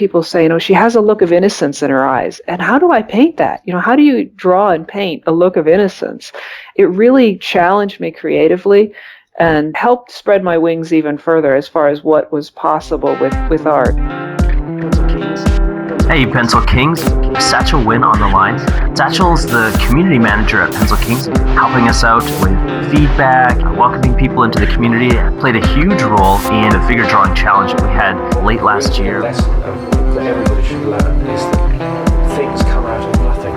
people say, she has a look of innocence in her eyes. And how do I paint that? How do you draw and paint a look of innocence? It really challenged me creatively and helped spread my wings even further as far as what was possible with art. Hey, Pencil Kings. Satchel Winn on the line. Satchel's the community manager at Pencil Kings, helping us out with feedback, welcoming people into the community. Played a huge role in the figure drawing challenge that we had late last year. The lesson that everybody should learn is that things come out of nothing.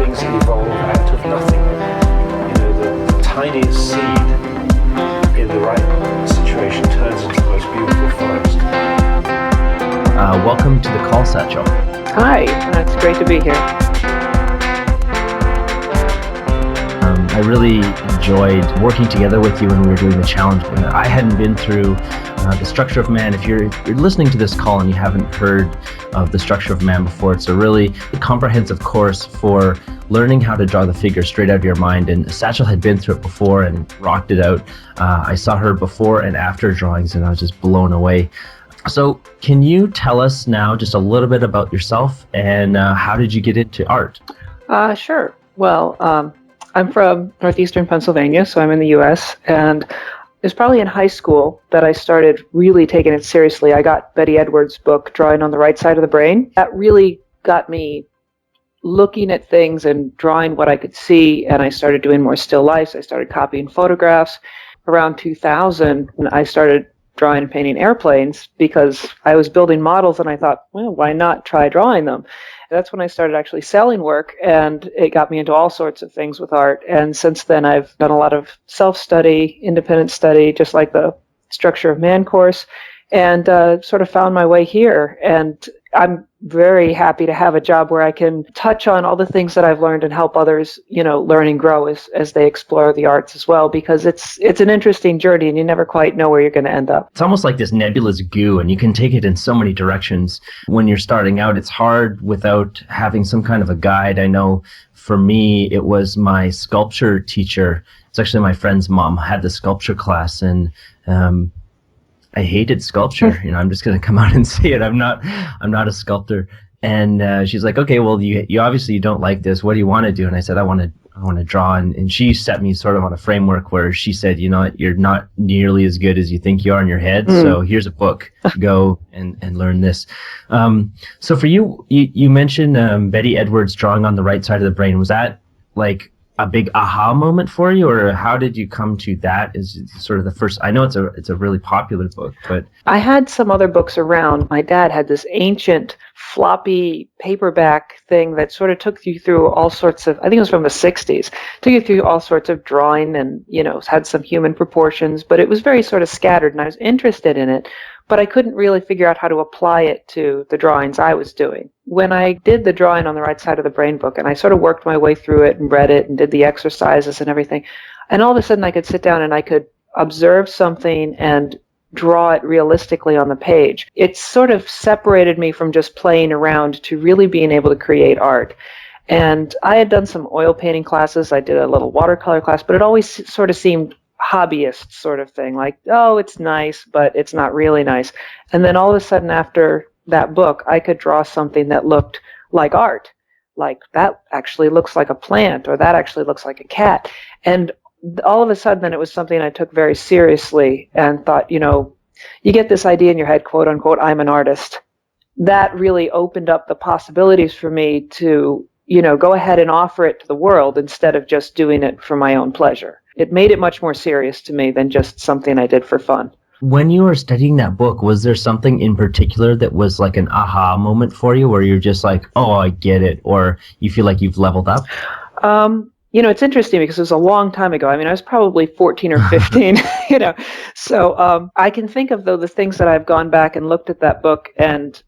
Things evolve out of nothing. The tiniest seed in the right situation turns into the most beautiful forest. Welcome to the call, Satchel. Hi, it's great to be here. I really enjoyed working together with you when we were doing the challenge. I hadn't been through the structure of man. If you're listening to this call and you haven't heard of the structure of man before, it's a really comprehensive course for learning how to draw the figure straight out of your mind. And Satchel had been through it before and rocked it out. I saw her before and after drawings, and I was just blown away. So can you tell us now just a little bit about yourself and how did you get into art? Sure. Well, I'm from northeastern Pennsylvania, so I'm in the U.S., and it was probably in high school that I started really taking it seriously. I got Betty Edwards' book, Drawing on the Right Side of the Brain. That really got me looking at things and drawing what I could see, and I started doing more still lifes. I started copying photographs. Around 2000, I started drawing and painting airplanes because I was building models and I thought, well, why not try drawing them? And that's when I started actually selling work, and it got me into all sorts of things with art. And since then, I've done a lot of self-study, independent study, just like the Structure of Man course, and sort of found my way here. And I'm very happy to have a job where I can touch on all the things that I've learned and help others, learn and grow as they explore the arts as well, because it's an interesting journey and you never quite know where you're going to end up. It's almost like this nebulous goo, and you can take it in so many directions. When you're starting out, it's hard without having some kind of a guide. I know for me, it was my sculpture teacher. It's actually my friend's mom had the sculpture class, and I hated sculpture. I'm just going to come out and say it. I'm not a sculptor. And she's like, okay, well, you obviously don't like this. What do you want to do? And I said, I want to draw. And she set me sort of on a framework where she said, you're not nearly as good as you think you are in your head. So here's a book. Go and learn this. So for you mentioned Betty Edwards' Drawing on the Right Side of the Brain. Was that like a big aha moment for you, or how did you come to that as sort of the first? I know it's a really popular book, but I had some other books around. My dad had this ancient floppy paperback thing that sort of took you through all sorts of, I think it was from the 60s, took you through all sorts of drawing and, had some human proportions, but it was very sort of scattered, and I was interested in it, but I couldn't really figure out how to apply it to the drawings I was doing. When I did the Drawing on the Right Side of the Brain book, and I sort of worked my way through it and read it and did the exercises and everything, and all of a sudden I could sit down and I could observe something and draw it realistically on the page. It sort of separated me from just playing around to really being able to create art. And I had done some oil painting classes. I did a little watercolor class, but it always sort of seemed hobbyist sort of thing, like, oh, it's nice, but it's not really nice. And then all of a sudden after that book, I could draw something that looked like art, like that actually looks like a plant, or that actually looks like a cat. And all of a sudden then it was something I took very seriously and thought, you get this idea in your head, quote unquote, I'm an artist. That really opened up the possibilities for me to, go ahead and offer it to the world instead of just doing it for my own pleasure. It made it much more serious to me than just something I did for fun. When you were studying that book, was there something in particular that was like an aha moment for you where you're just like, oh, I get it, or you feel like you've leveled up? It's interesting because it was a long time ago. I mean, I was probably 14 or 15, So I can think of, though, the things that I've gone back and looked at that book, and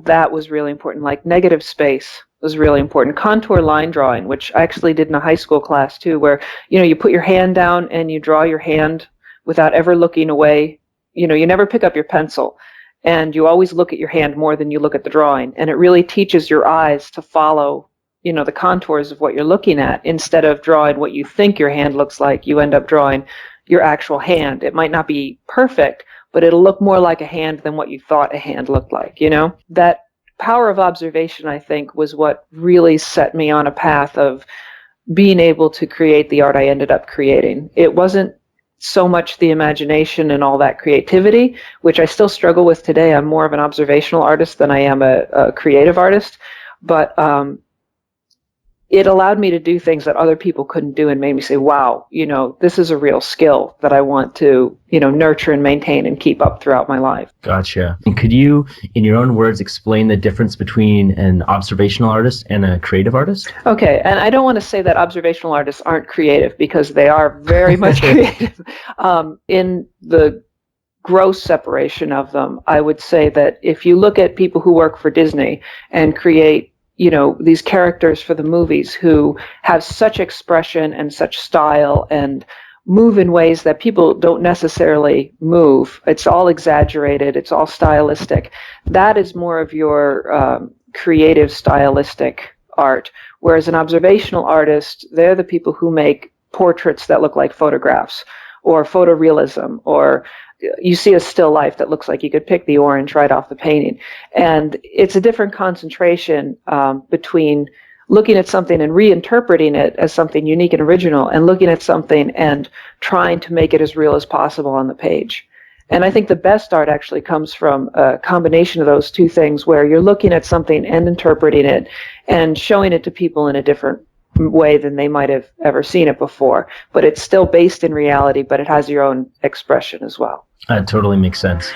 that was really important. Like negative space was really important. Contour line drawing, which I actually did in a high school class too, where, you put your hand down and you draw your hand without ever looking away. You never pick up your pencil, and you always look at your hand more than you look at the drawing. And it really teaches your eyes to follow the contours of what you're looking at. Instead of drawing what you think your hand looks like, you end up drawing your actual hand. It might not be perfect, but it'll look more like a hand than what you thought a hand looked like, you know? That power of observation, I think, was what really set me on a path of being able to create the art I ended up creating. It wasn't so much the imagination and all that creativity, which I still struggle with today. I'm more of an observational artist than I am a creative artist, but it allowed me to do things that other people couldn't do and made me say, wow, you know, this is a real skill that I want to, you know, nurture and maintain and keep up throughout my life. Gotcha. And could you, in your own words, explain the difference between an observational artist and a creative artist? Okay, and I don't want to say that observational artists aren't creative, because they are very much creative. In the gross separation of them, I would say that if you look at people who work for Disney and create, you know, these characters for the movies who have such expression and such style and move in ways that people don't necessarily move. It's all exaggerated. It's all stylistic. That is more of your creative, stylistic art. Whereas an observational artist, they're the people who make portraits that look like photographs, or photorealism, or you see a still life that looks like you could pick the orange right off the painting. And it's a different concentration between looking at something and reinterpreting it as something unique and original, and looking at something and trying to make it as real as possible on the page. And I think the best art actually comes from a combination of those two things, where you're looking at something and interpreting it and showing it to people in a different way than they might have ever seen it before. But it's still based in reality, but it has your own expression as well. That totally makes sense.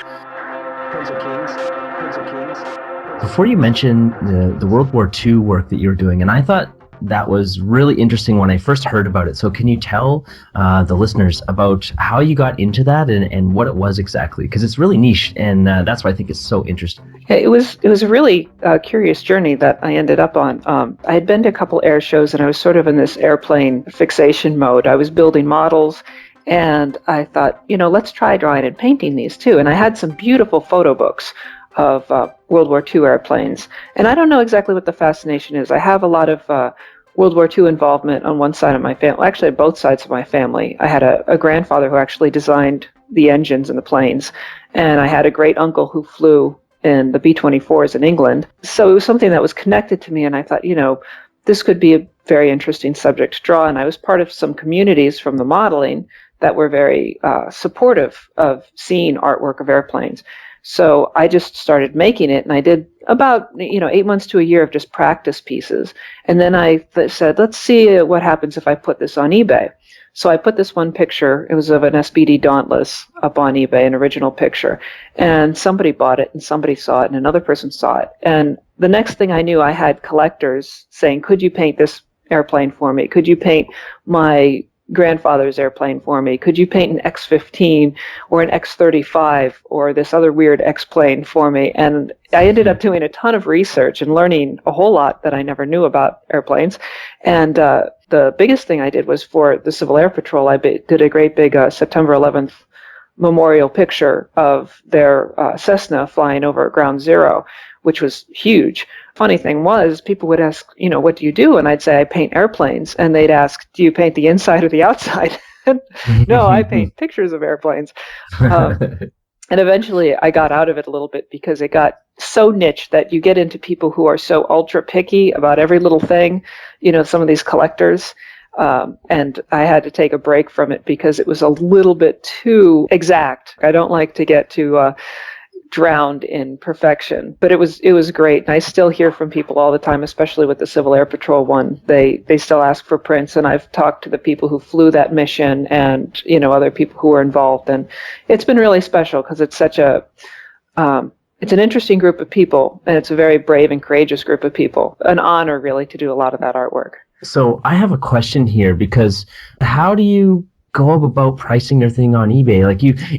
Before you mentioned the World War II work that you were doing, and I thought that was really interesting when I first heard about it. So can you tell the listeners about how you got into that and what it was exactly? Because it's really niche, and that's why I think it's so interesting. Yeah, it was a really curious journey that I ended up on. I had been to a couple air shows, and I was sort of in this airplane fixation mode. I was building models, and I thought, you know, let's try drawing and painting these too. And I had some beautiful photo books of World War II airplanes. And I don't know exactly what the fascination is. I have a lot of World War II involvement on one side of my family, actually both sides of my family. I had a grandfather who actually designed the engines in the planes, and I had a great uncle who flew in the B-24s in England. So it was something that was connected to me, and I thought, you know, this could be a very interesting subject to draw. And I was part of some communities from the modeling that were very supportive of seeing artwork of airplanes. So I just started making it, and I did about 8 months to a year of just practice pieces. And then I said, let's see what happens if I put this on eBay. So I put this one picture, it was of an SBD Dauntless, up on eBay, an original picture. And somebody bought it, and somebody saw it, and another person saw it. And the next thing I knew, I had collectors saying, could you paint this airplane for me? Could you paint my grandfather's airplane for me? Could you paint an X-15 or an X-35 or this other weird X-plane for me? And I ended up doing a ton of research and learning a whole lot that I never knew about airplanes. And the biggest thing I did was for the Civil Air Patrol. I did a great big September 11th memorial picture of their Cessna flying over Ground Zero, which was huge. Funny thing was, people would ask, what do you do? And I'd say, I paint airplanes. And they'd ask, do you paint the inside or the outside? No, I paint pictures of airplanes. And eventually I got out of it a little bit because it got so niche that you get into people who are so ultra picky about every little thing, some of these collectors. And I had to take a break from it because it was a little bit too exact. I don't like to get too drowned in perfection, but it was great. And I still hear from people all the time, especially with the Civil Air Patrol one. They still ask for prints, and I've talked to the people who flew that mission and other people who were involved, and it's been really special because it's such a it's an interesting group of people, and it's a very brave and courageous group of people. An honor, really, to do a lot of that artwork. So I have a question here, because how do you go about pricing your thing on eBay?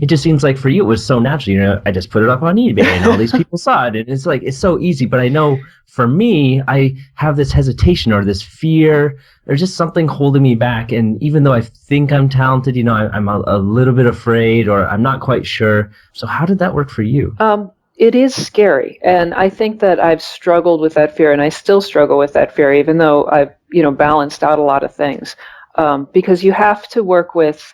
It just seems like for you it was so natural. I just put it up on eBay and all these people saw it, and it's so easy. But I know for me, I have this hesitation or this fear. There's just something holding me back, and even though I think I'm talented, I'm a little bit afraid, or I'm not quite sure. So how did that work for you? It is scary, and I think that I've struggled with that fear, and I still struggle with that fear, even though I've balanced out a lot of things. Because you have to work with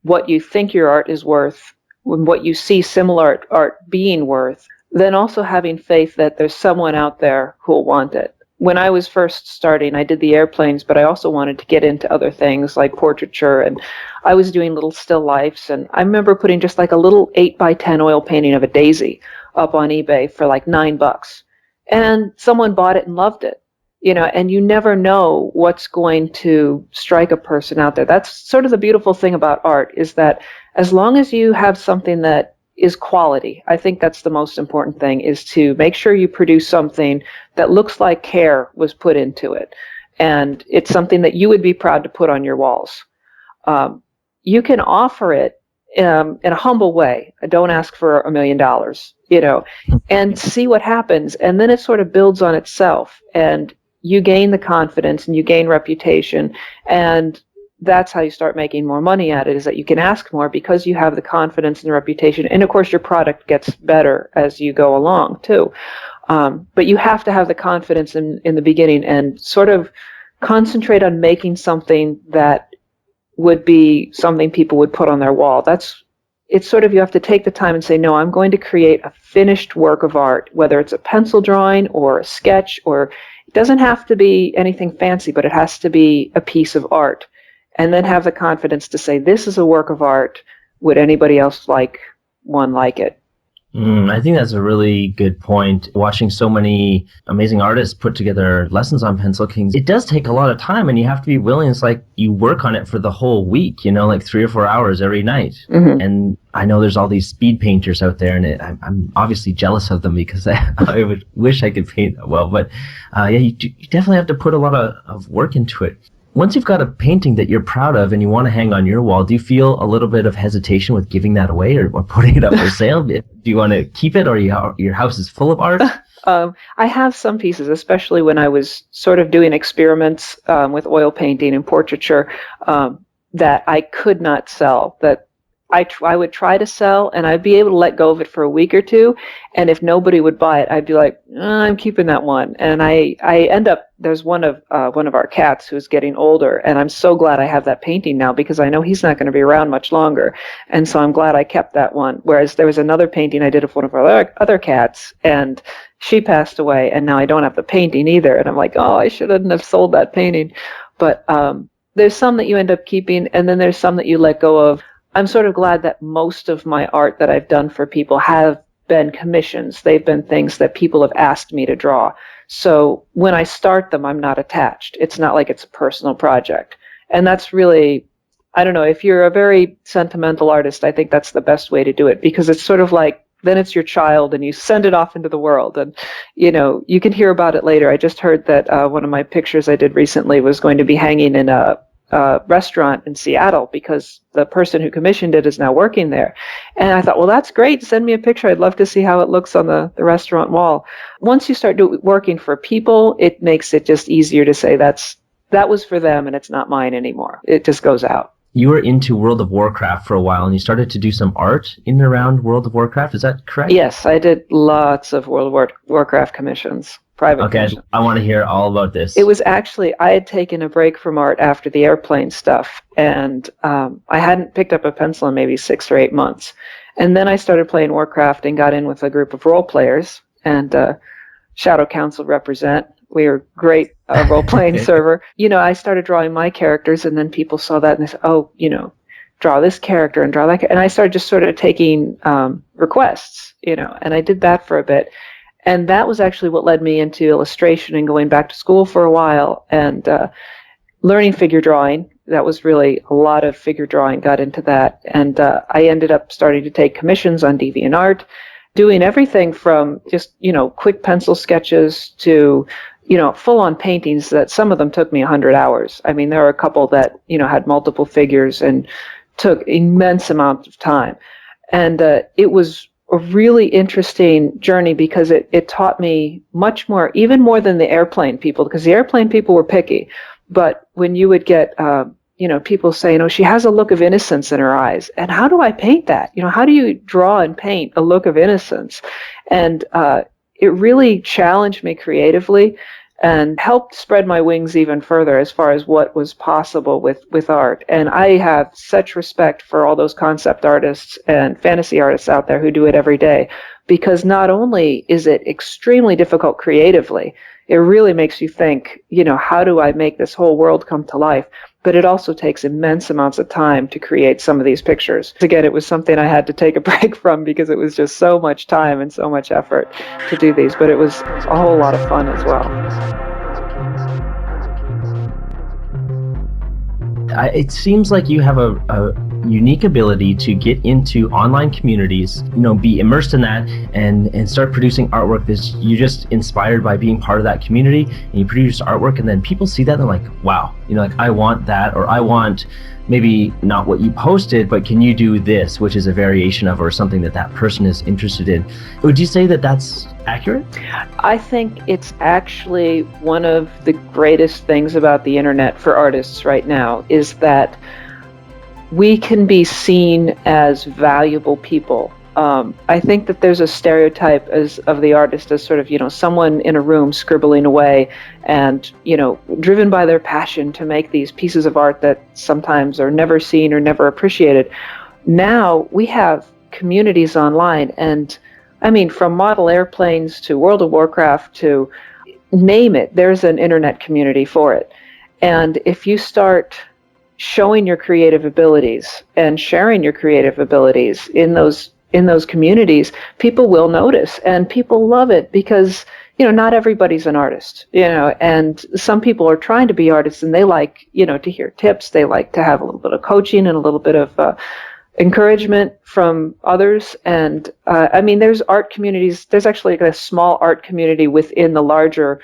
what you think your art is worth what you see similar art being worth, then also having faith that there's someone out there who'll want it. When I was first starting, I did the airplanes, but I also wanted to get into other things like portraiture, and I was doing little still lifes. And I remember putting just like a little 8x10 oil painting of a daisy up on eBay for like $9. And someone bought it and loved it. And you never know what's going to strike a person out there. That's sort of the beautiful thing about art, is that as long as you have something that is quality, I think that's the most important thing, is to make sure you produce something that looks like care was put into it. And it's something that you would be proud to put on your walls. You can offer it in a humble way. Don't ask for $1 million, and see what happens. And then it sort of builds on itself. And you gain the confidence and you gain reputation, and that's how you start making more money at it, is that you can ask more because you have the confidence and the reputation. And of course your product gets better as you go along too. But you have to have the confidence in the beginning and sort of concentrate on making something that would be something people would put on their wall. It's sort of, you have to take the time and say, no, I'm going to create a finished work of art, whether it's a pencil drawing or a sketch, or it doesn't have to be anything fancy, but it has to be a piece of art. And then have the confidence to say, this is a work of art. Would anybody else like one like it? I think that's a really good point. Watching so many amazing artists put together lessons on Pencil Kings, it does take a lot of time, and you have to be willing. It's like you work on it for the whole week, like 3 or 4 hours every night. Mm-hmm. And I know there's all these speed painters out there, and I'm obviously jealous of them because I would wish I could paint that well. But you definitely have to put a lot of work into it. Once you've got a painting that you're proud of and you want to hang on your wall, do you feel a little bit of hesitation with giving that away or putting it up for sale? Do you want to keep it, or your house is full of art? I have some pieces, especially when I was sort of doing experiments with oil painting and portraiture, that I could not sell, that I would try to sell, and I'd be able to let go of it for a week or two. And if nobody would buy it, I'd be like, I'm keeping that one. And I end up, there's one of our cats who's getting older, and I'm so glad I have that painting now because I know he's not going to be around much longer. And so I'm glad I kept that one. Whereas there was another painting I did of one of our other cats, and she passed away, and now I don't have the painting either. And I'm like, oh, I shouldn't have sold that painting. But there's some that you end up keeping, and then there's some that you let go of. I'm sort of glad that most of my art that I've done for people have been commissions. They've been things that people have asked me to draw. So when I start them, I'm not attached. It's not like it's a personal project. And that's really, I don't know, if you're a very sentimental artist, I think that's the best way to do it, because it's sort of like, then it's your child and you send it off into the world, and you can hear about it later. I just heard that one of my pictures I did recently was going to be hanging in a restaurant in Seattle because the person who commissioned it is now working there. And I thought, well, that's great. Send me a picture. I'd love to see how it looks on the restaurant wall. Once you start working for people, it makes it just easier to say that was for them and it's not mine anymore. It just goes out. You were into World of Warcraft for a while, and you started to do some art in and around World of Warcraft. Is that correct? Yes, I did lots of World of Warcraft commissions. Okay, I want to hear all about this. It was actually, I had taken a break from art after the airplane stuff, and I hadn't picked up a pencil in maybe 6 or 8 months. And then I started playing Warcraft and got in with a group of role players, and Shadow Council represent. We were great role-playing server. I started drawing my characters, and then people saw that and they said, oh, draw this character and draw that character. And I started just sort of taking requests, and I did that for a bit. And that was actually what led me into illustration and going back to school for a while and learning figure drawing. That was really a lot of figure drawing, got into that. And I ended up starting to take commissions on DeviantArt, doing everything from just, quick pencil sketches to, full-on paintings that some of them took me 100 hours. I mean, there were a couple that, had multiple figures and took immense amounts of time. And it was a really interesting journey because it taught me much more, even more than the airplane people, because the airplane people were picky. But when you would get, people saying, oh, she has a look of innocence in her eyes. And how do I paint that? How do you draw and paint a look of innocence? And it really challenged me creatively. and helped spread my wings even further as far as what was possible with art. And I have such respect for all those concept artists and fantasy artists out there who do it every day, because not only is it extremely difficult creatively, it really makes you think, how do I make this whole world come to life? But it also takes immense amounts of time to create some of these pictures. Again, it was something I had to take a break from because it was just so much time and so much effort to do these, but it was a whole lot of fun as well. It seems like you have a unique ability to get into online communities, be immersed in that and start producing artwork that you're just inspired by being part of that community, and you produce artwork and then people see that and they're like, wow, like I want that, or I want maybe not what you posted, but can you do this, which is a variation of or something that person is interested in. Would you say that that's accurate? I think it's actually one of the greatest things about the internet for artists right now is that we can be seen as valuable people. I think that there's a stereotype of the artist as sort of, someone in a room scribbling away and, driven by their passion to make these pieces of art that sometimes are never seen or never appreciated. Now we have communities online, and I mean, from model airplanes to World of Warcraft to name it, there's an internet community for it. And if you start showing your creative abilities and sharing your creative abilities in those communities, people will notice, and people love it because, not everybody's an artist, and some people are trying to be artists and they like, to hear tips. They like to have a little bit of coaching and a little bit of encouragement from others. And I mean, there's art communities. There's actually a small art community within the larger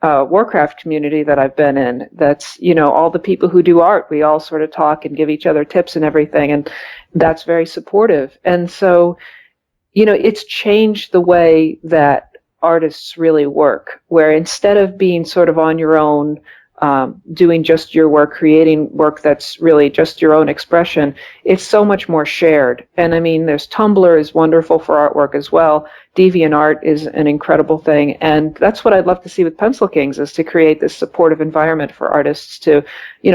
Warcraft community that I've been in. That's, all the people who do art, we all sort of talk and give each other tips and everything. And that's very supportive. And so, it's changed the way that artists really work, where instead of being sort of on your own, doing just your work, creating work that's really just your own expression, it's so much more shared. And I mean, there's Tumblr is wonderful for artwork as well. DeviantArt is an incredible thing. And that's what I'd love to see with Pencil Kings, is to create this supportive environment for artists to,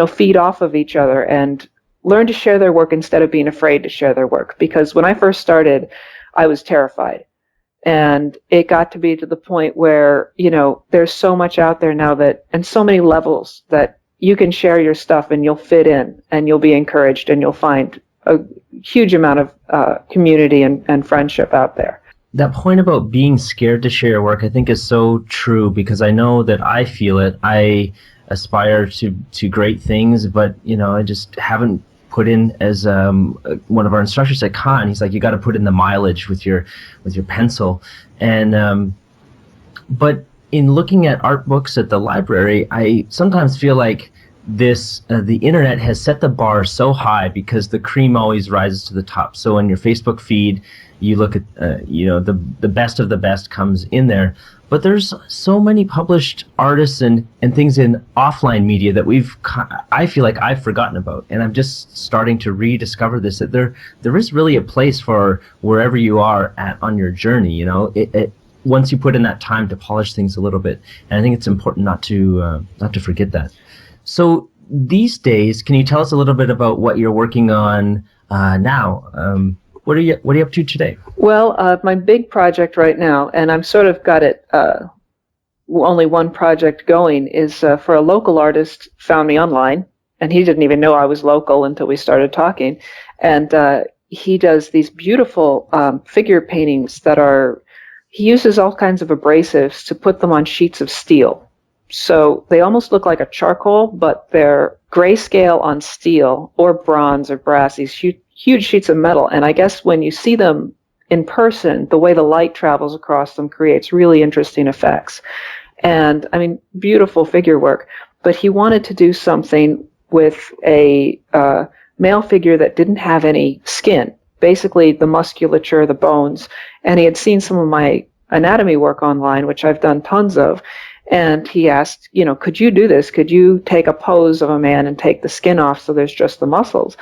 feed off of each other and learn to share their work instead of being afraid to share their work. Because when I first started, I was terrified. And it got to be to the point where, there's so much out there now and so many levels that you can share your stuff and you'll fit in and you'll be encouraged and you'll find a huge amount of community and friendship out there. That point about being scared to share work, I think, is so true, because I know that I feel it. I aspire to great things, but, I just haven't put in, as one of our instructors at Con, he's like, you got to put in the mileage with your pencil. And but in looking at art books at the library, I sometimes feel like the internet has set the bar so high because the cream always rises to the top. So in your Facebook feed, you look at the best of the best comes in there. But there's so many published artists and things in offline media that I feel like I've forgotten about. And I'm just starting to rediscover this, that there is really a place for wherever you are on your journey, once you put in that time to polish things a little bit. And I think it's important not to forget that. So these days, can you tell us a little bit about what you're working on now? What are you up to today? Well, my big project right now, and I'm sort of got it, only one project going, is for a local artist, found me online, and he didn't even know I was local until we started talking. And he does these beautiful figure paintings he uses all kinds of abrasives to put them on sheets of steel. So they almost look like a charcoal, but they're grayscale on steel or bronze or brass, these huge sheets of metal. And I guess when you see them in person, the way the light travels across them creates really interesting effects. And I mean, beautiful figure work. But he wanted to do something with a male figure that didn't have any skin, basically the musculature, the bones. And he had seen some of my anatomy work online, which I've done tons of. And he asked, could you do this? Could you take a pose of a man and take the skin off so there's just the muscles?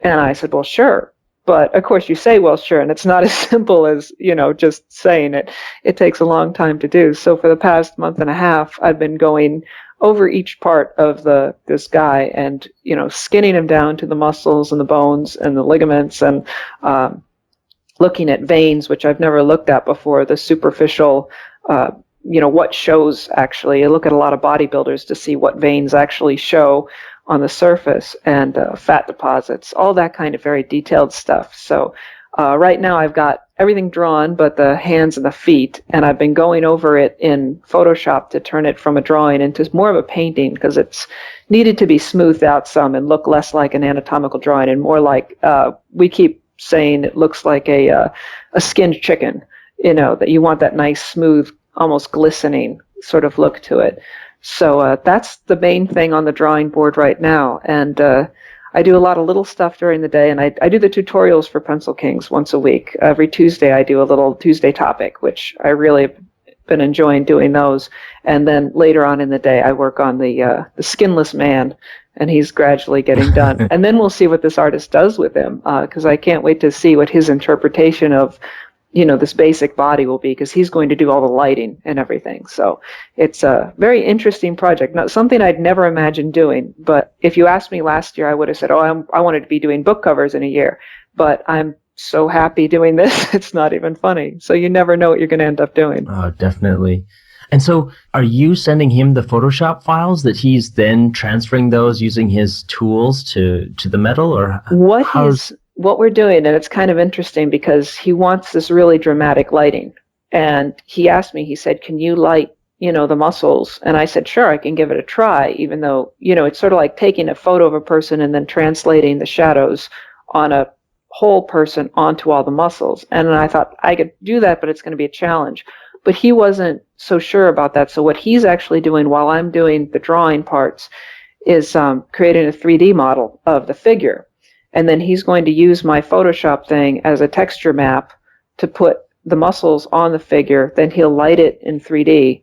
And I said, well, sure. But of course you say, well, sure, and it's not as simple as, just saying it. It takes a long time to do. So for the past month and a half, I've been going over each part of this guy and, skinning him down to the muscles and the bones and the ligaments, and looking at veins, which I've never looked at before, the superficial, what shows actually. I look at a lot of bodybuilders to see what veins actually show on the surface, and fat deposits, all that kind of very detailed stuff. So right now I've got everything drawn but the hands and the feet, and I've been going over it in Photoshop to turn it from a drawing into more of a painting, because it's needed to be smoothed out some and look less like an anatomical drawing and more like, we keep saying it looks like a skinned chicken, that you want that nice, smooth, almost glistening sort of look to it. So that's the main thing on the drawing board right now. And I do a lot of little stuff during the day, and I do the tutorials for Pencil Kings once a week. Every Tuesday I do a little Tuesday topic, which I really have been enjoying doing those. And then later on in the day I work on the skinless man, and he's gradually getting done. And then we'll see what this artist does with him, because I can't wait to see what his interpretation of this basic body will be, because he's going to do all the lighting and everything. So it's a very interesting project. Not something I'd never imagined doing, but if you asked me last year, I would have said, I wanted to be doing book covers in a year, but I'm so happy doing this. It's not even funny. So you never know what you're going to end up doing. Oh, definitely. And so are you sending him the Photoshop files that he's then transferring those using his tools to the metal, or what we're doing, and it's kind of interesting because he wants this really dramatic lighting. And he asked me, he said, can you light, the muscles? And I said, sure, I can give it a try, even though, it's sort of like taking a photo of a person and then translating the shadows on a whole person onto all the muscles. And I thought I could do that, but it's going to be a challenge. But he wasn't so sure about that. So what he's actually doing while I'm doing the drawing parts is creating a 3D model of the figure. And then he's going to use my Photoshop thing as a texture map to put the muscles on the figure. Then he'll light it in 3D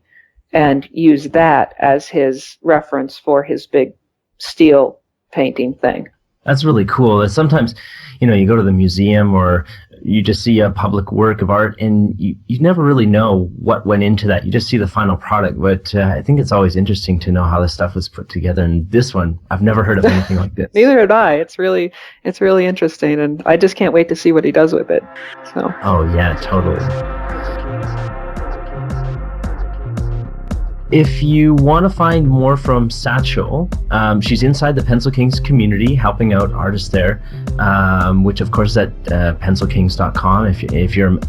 and use that as his reference for his big steel painting thing. That's really cool. Sometimes, you go to the museum or you just see a public work of art and you never really know what went into that. You just see the final product. But I think it's always interesting to know how this stuff was put together. And this one, I've never heard of anything like this. Neither had I. It's really interesting. And I just can't wait to see what he does with it. So. Oh, yeah, totally. If you want to find more from Satchel, she's inside the Pencil Kings community, helping out artists there, which of course is at pencilkings.com. If you're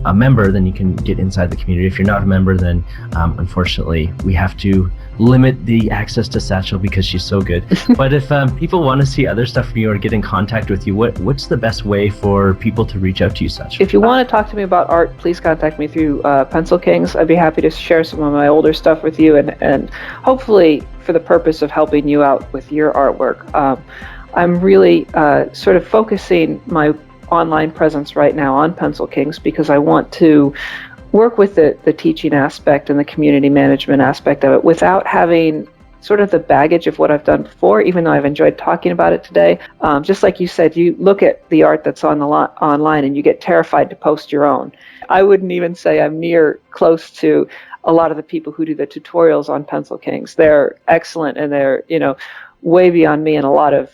a member, then you can get inside the community. If you're not a member, then unfortunately we have to limit the access to Satchel because she's so good. But if people want to see other stuff from you or get in contact with you, what's the best way for people to reach out to you, Satchel? If you want to talk to me about art, please contact me through Pencil Kings. I'd be happy to share some of my older stuff with you, and hopefully for the purpose of helping you out with your artwork. I'm really sort of focusing my online presence right now on Pencil Kings because I want to work with the teaching aspect and the community management aspect of it without having sort of the baggage of what I've done before, even though I've enjoyed talking about it today. Just like you said, you look at the art that's on the online and you get terrified to post your own. I wouldn't even say I'm near close to a lot of the people who do the tutorials on Pencil Kings. They're excellent, and they're way beyond me in a lot of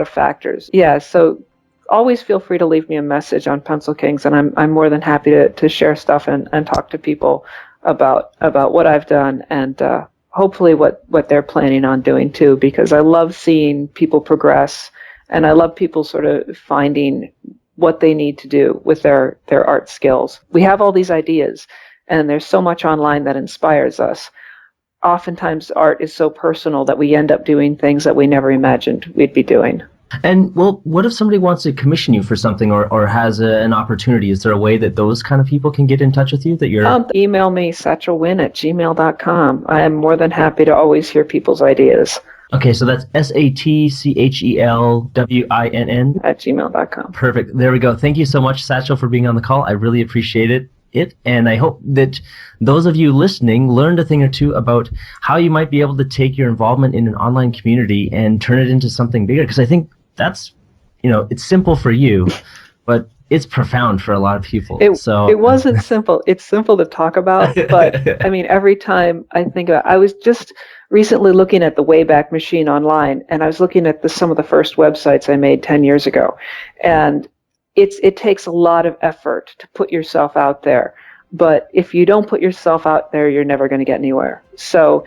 factors. Yeah, so always feel free to leave me a message on Pencil Kings, and I'm more than happy to share stuff and talk to people about what I've done and hopefully what they're planning on doing too, because I love seeing people progress, and I love people sort of finding what they need to do with their art skills. We have all these ideas, and there's so much online that inspires us. Oftentimes art is so personal that we end up doing things that we never imagined we'd be doing. And well, what if somebody wants to commission you for something or has an opportunity? Is there a way that those kind of people can get in touch with you? That you're email me, satchelwinn@gmail.com. I am more than happy to always hear people's ideas. Okay, so that's SATCHELWINN @gmail.com. Perfect. There we go. Thank you so much, Satchel, for being on the call. I really appreciate it. And I hope that those of you listening learned a thing or two about how you might be able to take your involvement in an online community and turn it into something bigger, because I think that's it's simple for you, but it's profound for a lot of people. It wasn't simple. It's simple to talk about, but I mean, every time I think about, I was just recently looking at the Wayback Machine online, and I was looking at some of the first websites I made 10 years ago, and it takes a lot of effort to put yourself out there. But if you don't put yourself out there, you're never going to get anywhere. So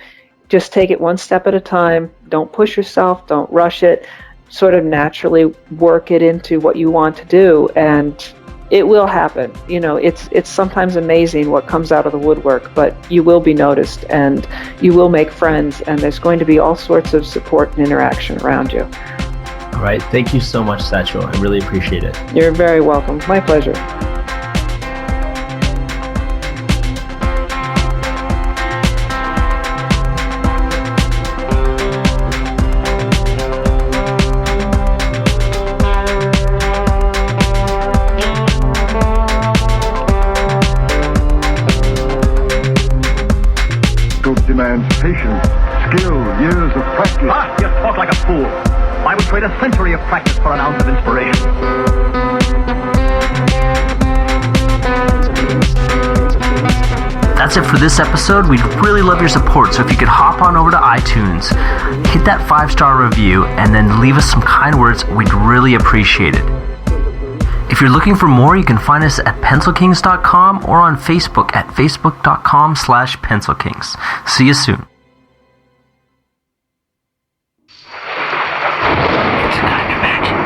just take it one step at a time. Don't push yourself. Don't rush it. Sort of naturally work it into what you want to do, and it will happen. It's sometimes amazing what comes out of the woodwork, but you will be noticed, and you will make friends, and there's going to be all sorts of support and interaction around you. All right. Thank you so much, Satchel. I really appreciate it. You're very welcome. My pleasure. Demands patience, skill, years of practice. You talk like a fool. I would trade a century of practice for an ounce of inspiration. That's it for this episode. We'd really love your support, so if you could hop on over to iTunes, hit that 5-star review, and then leave us some kind words, we'd really appreciate it. If you're looking for more, you can find us at pencilkings.com or on Facebook at facebook.com/pencilkings. See you soon. It's a kind of magic.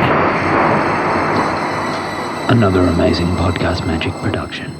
Another amazing Podcast Magic production.